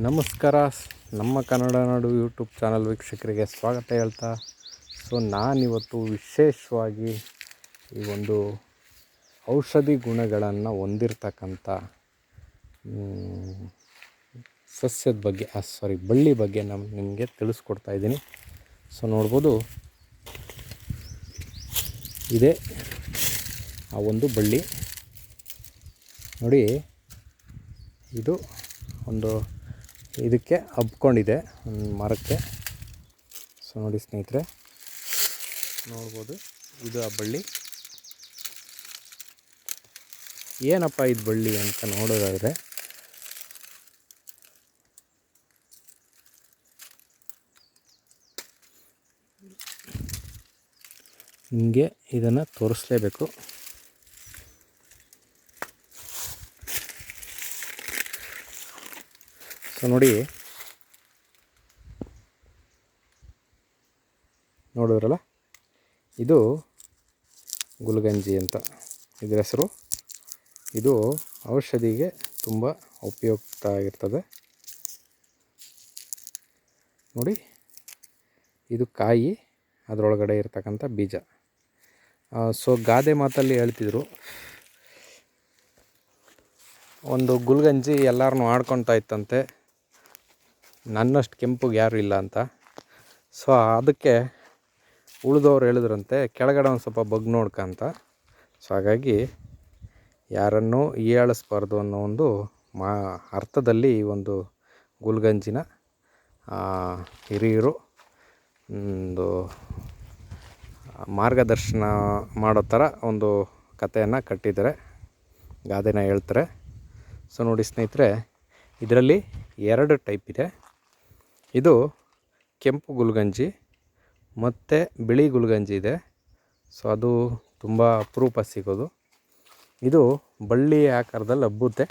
ನಮಸ್ಕಾರ. ನಮ್ಮ ಕನ್ನಡ ನಾಡು YouTube channel ವೀಕ್ಷಕರಿಗೆ ಸ್ವಾಗತ ಹೇಳ್ತಾ, ನಾನಿವತ್ತು ವಿಶೇಷವಾಗಿ ಈ ಒಂದು ಔಷಧಿ ಗುಣಗಳನ್ನು ಹೊಂದಿರತಕ್ಕಂಥ ಸಸ್ಯದ ಬಗ್ಗೆ ಬಳ್ಳಿ ಬಗ್ಗೆ ನಿಮಗೆ ತಿಳಿಸ್ಕೊಡ್ತಾ ಇದ್ದೀನಿ. ನೋಡ್ಬೋದು, ಇದೇ ಆ ಒಂದು ಬಳ್ಳಿ ನೋಡಿ. ಇದು ಒಂದು ಇದಕ್ಕೆ ಹಬ್ಕೊಂಡಿದೆ ಒಂದು ಮರಕ್ಕೆ. ನೋಡಿ ಸ್ನೇಹಿತರೆ, ನೋಡ್ಬೋದು, ಇದು ಆ ಬಳ್ಳಿ. ಏನಪ್ಪ ಇದು ಬಳ್ಳಿ ಅಂತ ನೋಡೋದಾದರೆ, ನಿಮಗೆ ಇದನ್ನು ತೋರಿಸಲೇಬೇಕು. ನೋಡಿ, ನೋಡಿದ್ರಲ್ಲ, ಇದು ಗುಲ್ಗಂಜಿ ಅಂತ ಇದರ ಹೆಸರು. ಇದು ಔಷಧಿಗೆ ತುಂಬ ಉಪಯುಕ್ತ ಆಗಿರ್ತದೆ. ನೋಡಿ, ಇದು ಕಾಯಿ, ಅದರೊಳಗಡೆ ಇರ್ತಕ್ಕಂಥ ಬೀಜ. ಗಾದೆ ಮಾತಲ್ಲಿ ಹೇಳ್ತಿದ್ರು, ಒಂದು ಗುಲ್ಗಂಜಿ ಎಲ್ಲರನ್ನೂ ಆಡ್ಕೊತಾ ಇತ್ತಂತೆ, ನನ್ನಷ್ಟು ಕೆಂಪುಗೆ ಯಾರೂ ಇಲ್ಲ ಅಂತ. ಅದಕ್ಕೆ ಉಳಿದವ್ರು ಹೇಳಿದ್ರಂತೆ, ಕೆಳಗಡೆ ಒಂದು ಸ್ವಲ್ಪ ಬಗ್ ನೋಡ್ಕಂತ. ಹಾಗಾಗಿ ಯಾರನ್ನೂ ಹೀಯಾಳಿಸ್ಬಾರ್ದು ಅನ್ನೋ ಒಂದು ಅರ್ಥದಲ್ಲಿ ಈ ಒಂದು ಗುಲ್ಗಂಜಿನ ಹಿರಿಯರು ಒಂದು ಮಾರ್ಗದರ್ಶನ ಮಾಡೋ ಥರ ಒಂದು ಕಥೆಯನ್ನು ಕಟ್ಟಿದ್ದಾರೆ, ಗಾದೆನ ಹೇಳ್ತಾರೆ. ನೋಡಿ ಸ್ನೇಹಿತರೆ, ಇದರಲ್ಲಿ 2 ಟೈಪ್ ಇದೆ. ಇದು ಕೆಂಪು ಗುಲ್ಗಂಜಿ ಮತ್ತು ಬಿಳಿ ಗುಲ್ಗಂಜಿ ಇದೆ. ಅದು ತುಂಬ ಅಪರೂಪ ಸಿಗೋದು. ಇದು ಬಳ್ಳಿ ಆಕಾರದಲ್ಲಿ ಹಬ್ಬುತ್ತೆ,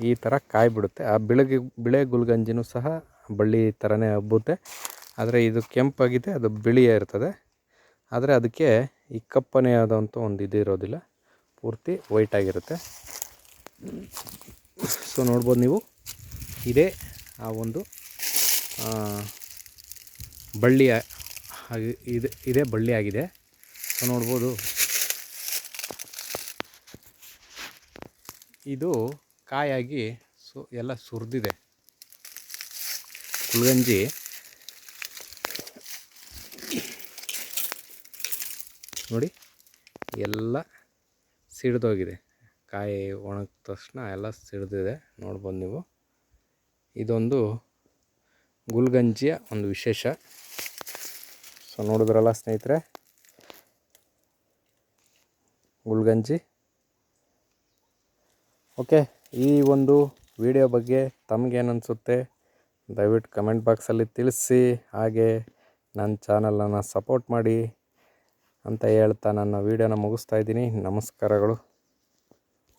ಈ ಥರ ಕಾಯಿ ಬಿಡುತ್ತೆ. ಆ ಬಿಳೆ ಗುಲ್ಗಂಜಿನೂ ಸಹ ಬಳ್ಳಿ ಥರನೇ ಹಬ್ಬುತ್ತೆ, ಆದರೆ ಇದು ಕೆಂಪಾಗಿದೆ, ಅದು ಬಿಳಿಯೇ ಇರ್ತದೆ. ಆದರೆ ಅದಕ್ಕೆ ಈ ಕಪ್ಪನೇ ಆದಂಥ ಒಂದು ಇದು ಇರೋದಿಲ್ಲ, ಪೂರ್ತಿ ವೈಟ್ ಆಗಿರುತ್ತೆ. ನೋಡ್ಬೋದು ನೀವು, ಇದೇ ಆ ಒಂದು ಬಳ್ಳಿ ಇದೇ ಬಳ್ಳಿ ಆಗಿದೆ. ನೋಡ್ಬೋದು, ಇದು ಕಾಯಾಗಿ ಎಲ್ಲ ಸುರಿದಿದೆ. ಗುಲ್ಗಂಜಿ ನೋಡಿ, ಎಲ್ಲ ಸಿಡಿದೋಗಿದೆ. ಕಾಯಿ ಒಣಗಿದ ತಕ್ಷಣ ಎಲ್ಲ ಸಿಡಿದಿದೆ. ನೋಡ್ಬೋದು ನೀವು, ಇದೊಂದು ಗುಲ್ಗಂಜಿಯ ಒಂದು ವಿಶೇಷ. ನೋಡಿದ್ರಲ್ಲ ಸ್ನೇಹಿತರೆ, ಗುಲ್ಗಂಜಿ. ಓಕೆ, ಈ ಒಂದು ವಿಡಿಯೋ ಬಗ್ಗೆ ತಮಗೇನು ಅನಿಸುತ್ತೆ ದಯವಿಟ್ಟು ಕಮೆಂಟ್ ಬಾಕ್ಸಲ್ಲಿ ತಿಳಿಸಿ. ಹಾಗೆ ನನ್ನ ಚಾನಲನ್ನು ಸಪೋರ್ಟ್ ಮಾಡಿ ಅಂತ ಹೇಳ್ತಾ ನನ್ನ ವಿಡಿಯೋನ ಮುಗಿಸ್ತಾ ಇದ್ದೀನಿ. ನಮಸ್ಕಾರಗಳು.